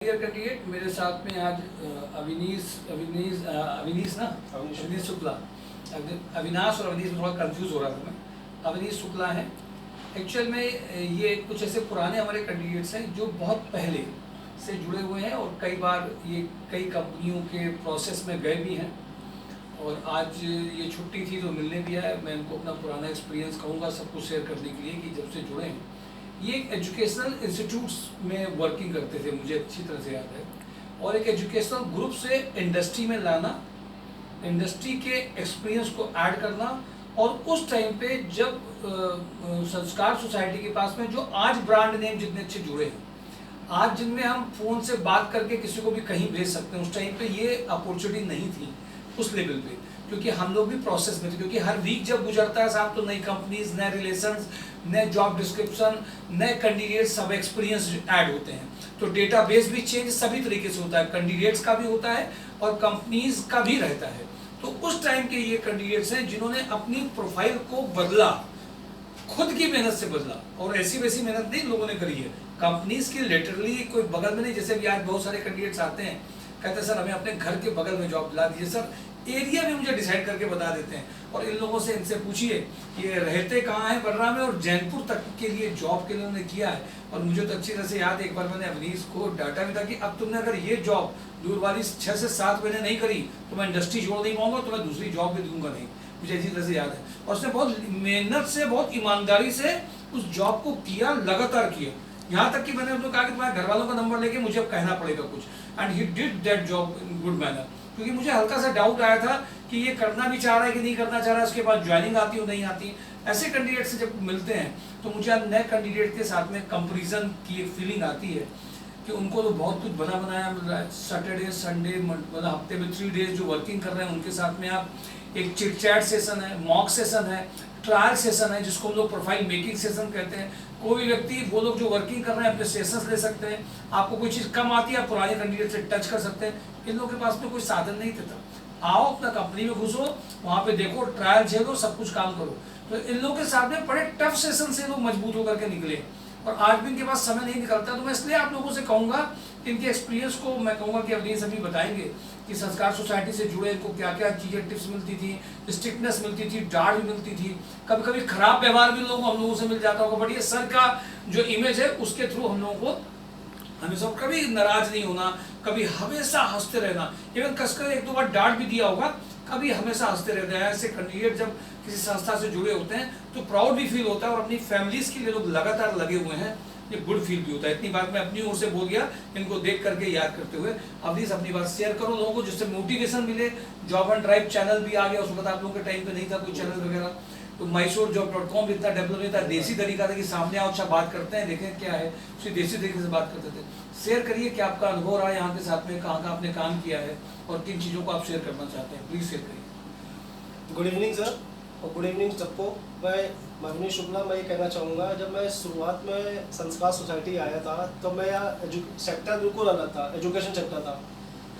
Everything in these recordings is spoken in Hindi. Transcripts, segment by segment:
कैंडिडेट मेरे साथ में आज अविनीश अविनीश अविनीश ना अविनीश शुक्ला। अविनाश और अविनीश में थोड़ा कंफ्यूज हो रहा था मैं। अविनीश शुक्ला है। एक्चुअल में ये कुछ ऐसे पुराने हमारे कैंडिडेट्स हैं जो बहुत पहले से जुड़े हुए हैं और कई बार ये कई कंपनियों के प्रोसेस में गए भी हैं और आज ये छुट्टी थी तो मिलने भी आए। मैं इनको अपना पुराना एक्सपीरियंस कहूँगा सब कुछ शेयर करने के लिए कि जब से जुड़े हैं ये एक एजुकेशनल इंस्टीट्यूट्स में वर्किंग करते थे, मुझे अच्छी तरह से याद है, और एक एजुकेशनल ग्रुप से इंडस्ट्री में लाना, इंडस्ट्री के एक्सपीरियंस को ऐड करना और उस टाइम पे जब संस्कार सोसाइटी के पास में जो आज ब्रांड नेम जितने अच्छे जुड़े हैं, आज जिनमें हम फ़ोन से बात करके किसी को भी कहीं भेज सकते हैं, उस टाइम पे ये अपॉर्चुनिटी नहीं थी उस लेवल पे, क्योंकि हम लोग भी प्रोसेस में थे। क्योंकि हर वीक जब गुजरता है साहब तो नई कंपनीज, नए रिलेशंस, नए जॉब डिस्क्रिप्शन, नए कैंडिडेट, सब एक्सपीरियंस ऐड होते हैं, तो डेटाबेस भी चेंज सभी तरीके से होता है, कैंडिडेट्स का भी होता है और कंपनीज का भी रहता है। तो उस टाइम के ये कैंडिडेट्स हैं जिन्होंने अपनी प्रोफाइल को बदला, खुद की मेहनत से बदला, और ऐसी वैसी मेहनत नहीं लोगों ने करी है। कंपनीज की लिटरली कोई बगल में नहीं, जैसे भी आज बहुत सारे कैंडिडेट्स आते हैं कहते हैं सर हमें अपने घर के बगल में जॉब दिला दीजिए, सर एरिया भी मुझे डिसाइड करके बता देते हैं। और इन लोगों से इनसे पूछिए ये रहते कहाँ हैं बर्रा में, और जैनपुर तक के लिए जॉब के लिए उन्होंने किया है। और मुझे तो अच्छी तरह से याद है, एक बार मैंने अवनीश को डाटा भी था कि अब तुमने अगर ये जॉब दूर वाली 6 से 7 महीने नहीं करी तो मैं इंडस्ट्री छोड़ नहीं पाऊंगा, तो मैं दूसरी जॉब भी दूंगा नहीं, मुझे अच्छी तरह से याद है। और उसने बहुत मेहनत से, बहुत ईमानदारी से उस जॉब को किया, लगातार किया, यहाँ तक कि मैंने उनको कहा कि तुम्हारे घर वालों का नंबर लेके मुझे अब कहना पड़ेगा कुछ, and he did that job in good manner. क्योंकि मुझे हल्का सा डाउट आया था कि ये करना भी चाह रहा है कि नहीं करना चाह रहा है, उसके बाद ज्वाइनिंग आती हो नहीं आती। ऐसे कैंडिडेट से जब मिलते हैं तो मुझे अब नए कैंडिडेट के साथ में कंपैरिजन की एक फीलिंग आती है कि उनको तो बहुत कुछ बना बनाया मिल रहा है। सैटरडे संडे मतलब हफ्ते में 3 डेज जो वर्किंग कर रहे हैं उनके साथ में आप एक चिट चैट सेशन है, मॉक सेशन है, ट्रायल सेशन है, जिसको हम लोग प्रोफाइल मेकिंग सेशन कहते हैं। कोई व्यक्ति, वो लोग जो वर्किंग कर रहे हैं अपने सेशंस ले सकते हैं। आपको कोई चीज़ कम आती है आप पुराने कैंडिडेट से टच कर सकते हैं। इन लोगों के पास में कोई साधन नहीं था। आओ अपना कंपनी में घुसो, वहाँ पे देखो, ट्रायल झेलो, सब कुछ काम करो। तो इन लोगों के साथ में बड़े टफ सेशन से लोग मजबूत होकर के निकले और आज भी इनके पास समय नहीं निकलता। तो मैं इसलिए आप लोगों से कहूँगा कि इनके एक्सपीरियंस को मैं कहूँगा कि अवनीश अभी बताएंगे कि संस्कार सोसाइटी से जुड़े इनको क्या क्या चीज़ें, टिप्स मिलती थी, स्ट्रिक्टनेस मिलती थी, डांट भी मिलती थी, कभी कभी खराब व्यवहार भी हम लोगों से मिल जाता होगा, बट ये सर का जो इमेज है उसके थ्रू हम लोगों को हमेशा कभी नाराज नहीं होना, कभी हमेशा हंसते रहना। इवन कसकर 1-2 बार डांट भी दिया होगा, कभी हमेशा हंसते रहते हैं। ऐसे कैंडिडेट जब किसी संस्था से जुड़े होते हैं तो प्राउड भी फील होता है और अपनी फैमिलीज के लिए लोग लगातार लगे हुए हैं, ये गुड फील भी होता है। इतनी बात मैं अपनी ओर से बोल गया, इनको देख करके याद करते हुए। अवनीश अपनी बात शेयर करो लोगों को, जिससे मोटिवेशन मिले। जॉब एंड ड्राइव चैनल भी आ गया, उस वक्त आप लोगों के टाइम पे नहीं था कोई चैनल वगैरह, तो MySourceJob.com इतना डेवलप नहीं था। देसी तरीका था कि सामने आओ, अच्छा बात करते हैं, देखें क्या है, उसी देसी तरीके से बात करते थे। शेयर करिए कि आपका अनुभव रहा है यहाँ के साथ में, कहाँ आपने काम किया है और किन चीज़ों को आप शेयर करना चाहते हैं, प्लीज़ शेयर करिए। गुड इवनिंग सर और गुड इवनिंग सबको। मैं अविनीश शुक्ला, मैं ये कहना चाहूँगा, जब मैं शुरुआत में संस्कार सोसाइटी आया था तो मैं यहाँ सेक्टर बिल्कुल अलग था, एजुकेशन सेक्टर था।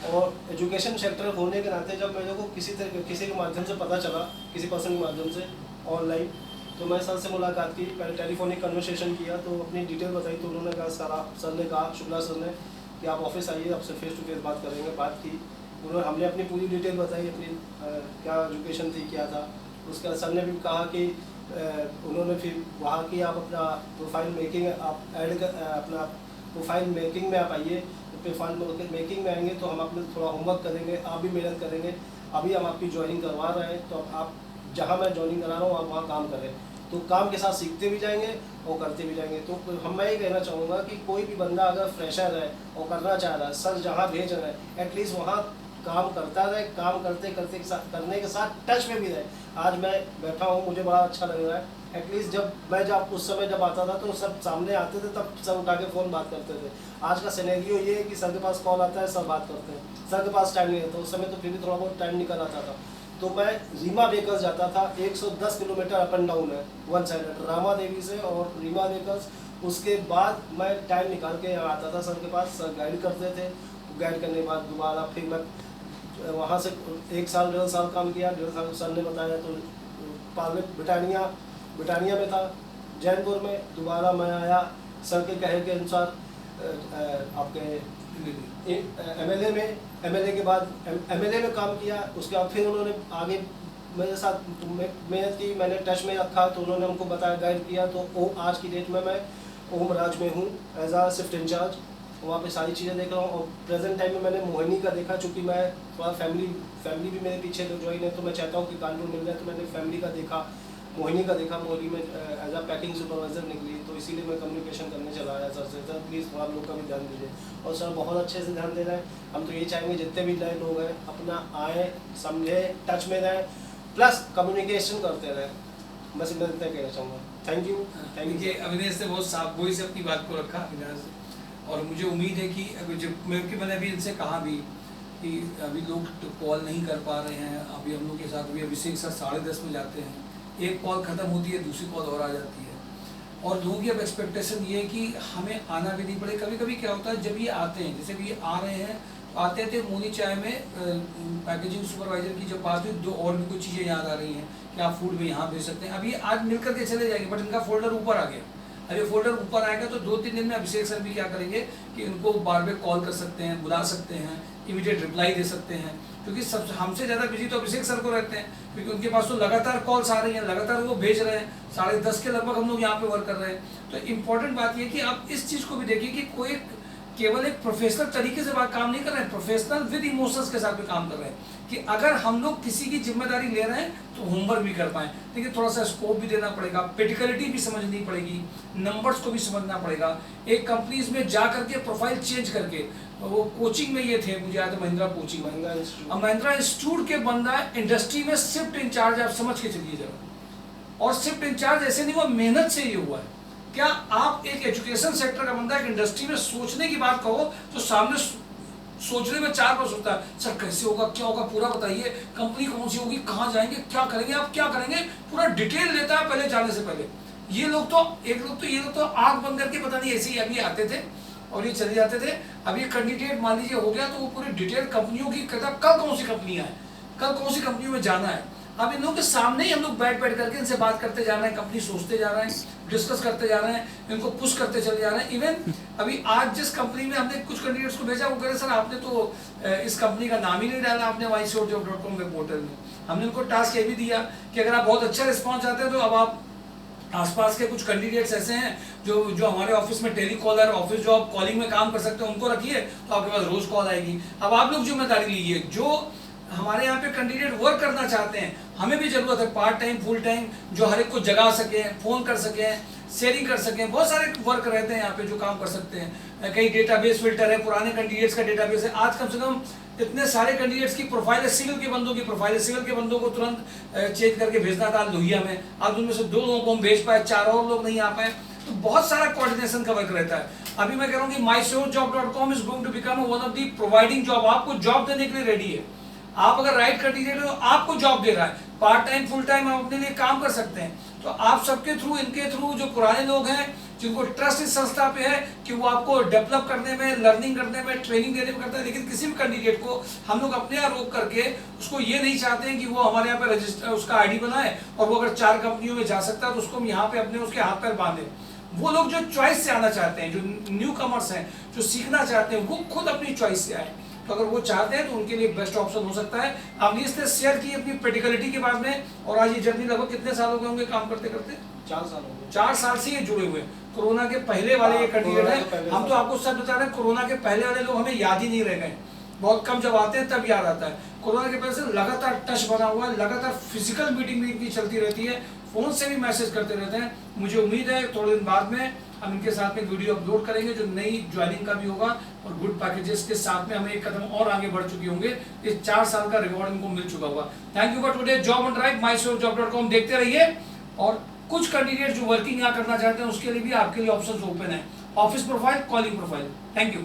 और एजुकेशन सेक्टर होने के नाते जब मेरे को किसी के माध्यम से पता चला, किसी पर्सन के माध्यम से ऑनलाइन, तो मैं सर से मुलाकात की, पहले टेलीफोनिक कन्वर्सेशन किया, तो अपनी डिटेल बताई। तो उन्होंने कहा, सर ने कहा, शुक्ला सर ने, कि आप ऑफिस आइए, आपसे फेस टू फेस बात करेंगे। बात की, हमने अपनी पूरी डिटेल बताई, अपनी क्या एजुकेशन थी, क्या था। उसके बाद सर ने भी कहा कि उन्होंने फिर वहाँ की आप अपना प्रोफाइल मेकिंग आप अपना प्रोफाइल मेकिंग में आप आइए। प्रोफाइल मेकिंग में आएंगे तो हम आपने थोड़ा होमवर्क करेंगे, आप भी मेहनत करेंगे। अभी हम आपकी ज्वाइनिंग करवा रहे हैं, तो आप जहाँ मैं ज्वाइनिंग करा रहा हूँ आप वहाँ काम करें, तो काम के साथ सीखते भी जाएंगे और करते भी जाएंगे। तो मैं ये कहना चाहूँगा कि कोई भी बंदा अगर फ्रेशर है और करना चाह रहा है, सर जहाँ भेज रहे हैं एटलीस्ट वहाँ काम करता रहे, काम करते करते करने के साथ टच में भी रहे। आज मैं बैठा हूँ, मुझे बड़ा अच्छा लग रहा है। एटलीस्ट जब उस समय जब आता था तो सब सामने आते थे, तब सर उठा के फ़ोन बात करते थे। आज का सिनेरियो ये है कि सर के पास कॉल आता है, सब बात करते हैं, सर के पास टाइम नहीं रहता। उस समय तो फिर भी थोड़ा बहुत टाइम निकल आता था। तो मैं रीमा बेकर्स जाता था, 110 किलोमीटर अप एंड डाउन है, वन साइड रामा देवी से और रीमा बेकर्स। उसके बाद मैं टाइम निकाल के यहाँ आता था सर के पास, सर गाइड करते थे। गाइड करने के बाद दोबारा फिर मैं वहाँ से 1 साल 1.5 साल काम किया। 1.5 साल सर ने बताया तो ब्रिटानिया में था, जैनपुर में। दोबारा मैं आया सर के कहे के अनुसार आपके एमएलए के बाद एमएलए में काम किया, उसके बाद फिर उन्होंने आगे मेरे साथ मेहनत की, मैंने टच में रखा, तो उन्होंने हमको बताया, गाइड किया। तो आज की डेट में मैं ओम राज में हूँ एज आ शिफ्ट इंचार्ज, वहाँ पे सारी चीज़ें देख रहा हूँ। और प्रेजेंट टाइम में मैंने मोहिनी का देखा, चूँकि मैं थोड़ा फैमिली भी मेरे पीछे ज्वाइन है, तो मैं चाहता हूँ कि कानपुर मिल जाए, तो मैंने फैमिली का देखा, मोहिनी का देखा। मोहिनी में एज आ पैकिंग सुपरवाइजर निकली, तो इसीलिए मैं कम्युनिकेशन करने चला आया सर से। सर प्लीज़ आप लोग का भी ध्यान दीजिए, और सर बहुत अच्छे से ध्यान दे रहे हैं। हम तो ये चाहेंगे जितने भी नए लोग हैं अपना आए, समझे, टच में रहें, प्लस कम्युनिकेशन करते रहें। बस मैं इतना कहना चाहूँगा। Thank you. देखिए अविनेश ने बहुत साफ गोई से अपनी बात को रखा अविनाश, और मुझे उम्मीद है कि मैंने अभी इनसे कहा भी कि अभी लोग तो कॉल नहीं कर पा रहे हैं। अभी हम लोग के साथ अभी अभिषेक सर 10:30 में जाते हैं, एक कॉल ख़त्म होती है, दूसरी कॉल और आ जाती है, और लोगों की अब एक्सपेक्टेशन ये है कि हमें आना भी नहीं पड़े। कभी कभी क्या होता है, जब ये आते हैं, जैसे भी ये आ रहे हैं, आते थे मोनी चाय में पैकेजिंग सुपरवाइजर की जब बात हुई, दो और भी कुछ चीज़ें याद आ रही हैं कि आप फूड भी यहाँ भेज सकते हैं। अभी आज मिल करके चले जाएंगे, बट इनका फोल्डर ऊपर आ गया। अब ये फोल्डर ऊपर आएगा तो 2-3 दिन में अभिषेक सर भी क्या करेंगे कि उनको बार बार कॉल कर सकते हैं, बुला सकते हैं, इमीडिएट रिप्लाई दे सकते हैं, क्योंकि सब हमसे ज़्यादा बिजी तो अभिषेक सर को रहते हैं, क्योंकि उनके पास तो लगातार कॉल्स आ रही हैं, लगातार वो भेज रहे हैं। 10:30 के लगभग हम लोग यहाँ पे वर्क कर रहे हैं। तो इम्पोर्टेंट बात ये कि आप इस चीज़ को भी देखिए कि कोई केवल एक प्रोफेशनल तरीके से बात काम नहीं कर रहे हैं, प्रोफेशनल विद इमोशंस के साथ भी काम कर रहे हैं, कि अगर हम लोग किसी की जिम्मेदारी ले रहे हैं तो होमवर्क भी कर पाएँ। देखिए थोड़ा सा स्कोप भी देना पड़ेगा, प्रैक्टिकलिटी भी समझनी पड़ेगी, नंबर्स को भी समझना पड़ेगा। एक कंपनीज में जा करके प्रोफाइल चेंज करके, वो कोचिंग में ये थे, मुझे याद है महिंद्रा कोचिंग, महिंद्रा इंस्टीट्यूट के बंदा इंडस्ट्री में शिफ्ट इंचार्ज, आप समझ के चलिए जरा। और शिफ्ट इंचार्ज ऐसे नहीं हुआ, मेहनत से ये हुआ है। क्या आप एक एजुकेशन सेक्टर का बंदा एक इंडस्ट्री में सोचने की बात कहो तो सामने सोचने में 4 बार सोचता है, सर कैसे होगा, क्या होगा, पूरा बताइए, कंपनी कौन सी होगी, कहाँ जाएंगे, क्या करेंगे, आप क्या करेंगे, पूरा डिटेल लेता है पहले जाने से पहले। ये लोग तो आंख बंद करके पता नहीं ऐसे ही अभी आते थे और ये चले जाते थे। अभी कैंडिडेट मान लीजिए हो गया तो वो पूरी डिटेल कंपनियों की कहता कल कौन सी कंपनियां हैं, कल कौन सी कंपनियों में जाना है। अब इन लोगों के सामने ही हम लोग बैठ करके इनसे बात करते जा रहे हैं, कंपनी सोचते जा रहे हैं, डिस्कस करते जा रहे हैं, इनको पुश करते चले जा रहे हैं। इवन अभी आज जिस कंपनी में हमने कुछ कैंडिडेट्स को भेजा, वो कह रहे सर आपने तो इस कंपनी का नाम ही नहीं डाला आपने myshowjob.com वेब पोर्टल में। हमने उनको टास्क ये भी दिया कि अगर आप बहुत अच्छा रिस्पॉन्स चाहते हैं तो अब आप आसपास के कुछ कैंडिडेट्स ऐसे हैं जो हमारे ऑफिस में टेलीकॉलर, ऑफिस जॉब, कॉलिंग में काम कर सकते हैं, उनको रखिए तो आपके पास रोज कॉल आएगी। अब आप लोग जिम्मेदारी लीजिए, जो हमारे यहाँ पे कैंडिडेट वर्क करना चाहते हैं, हमें भी जरूरत है पार्ट टाइम, फुल टाइम, जो हर एक को जगा सके, फोन कर सके, शेयरिंग कर सकें। बहुत सारे वर्क रहते हैं यहाँ पे जो काम कर सकते हैं। कई डेटाबेस फिल्टर है, पुराने कैंडिडेट्स का डेटाबेस है। आज कम से कम इतने सारे कैंडिडेट्स की प्रोफाइल है, सिविल के बंदों की प्रोफाइल है, सिविल के बंदों को तुरंत चेंज करके भेजना था लोहिया में। आज उनमें से 2 लोगों को हम भेज पाए, 4 और लोग नहीं आ पाए। तो बहुत सारा कोऑर्डिनेशन का वर्क रहता है। अभी मैं कह रहा हूँ कि myshowjob.com is going to become one of the providing job. आपको जॉब देने के लिए रेडी है। आप अगर राइट कैंडिडेट हो, आपको जॉब दे रहा है, पार्ट टाइम फुल टाइम आप अपने लिए काम कर सकते हैं। तो आप सबके थ्रू, इनके थ्रू, जो पुराने लोग हैं जिनको ट्रस्ट इस संस्था पे है कि वो आपको डेवलप करने में, लर्निंग करने में, ट्रेनिंग देने में करता है, लेकिन किसी भी कैंडिडेट को हम लोग अपने यहाँ रोक करके उसको ये नहीं चाहते हैं कि वो हमारे यहाँ पे रजिस्टर, उसका आईडी बनाए और वो अगर 4 कंपनियों में जा सकता है तो उसको हम यहाँ पे अपने उसके हाथ पैर बांधे। वो लोग जो चॉइस से आना चाहते हैं, जो न्यू कमर्स हैं, जो सीखना चाहते हैं, वो खुद अपनी चॉइस से आए। तो अगर वो चाहते हैं तो उनके लिए बेस्ट ऑप्शन हो सकता है। आपने इसने शेयर की अपनी प्रैक्टिकलिटी के बाद में, और आज ये जर्नी लगभग कितने साल हो गए होंगे काम करते करते? 4 साल हो गए। 4 साल से ये जुड़े हुए। कोरोना के पहले वाले ये कैंडिडेट हैं। हम तो आपको सब बता रहे हैं, कोरोना के पहले वाले लोग हमें याद ही नहीं रह गए। बहुत कम जब आते हैं तब याद आता है। कोरोना के पहले से लगातार टच बना हुआ है, लगातार फिजिकल मीटिंग भी इनकी चलती रहती है, फोन से भी मैसेज करते रहते हैं। मुझे उम्मीद है थोड़े दिन बाद में हम इनके साथ में वीडियो अपलोड करेंगे जो नई ज्वाइनिंग का भी होगा, और गुड पैकेजेस के साथ में हमें एक कदम और आगे बढ़ चुके होंगे। इस 4 साल का रिवॉर्ड इनको मिल चुका होगा। Thank you for today job on drive, myshowjob.com देखते रहिए। और कुछ कैंडिडेट जो वर्किंग यहाँ करना चाहते हैं उसके लिए भी आपके लिए ऑप्शंस ओपन है, office profile, calling profile. Thank you.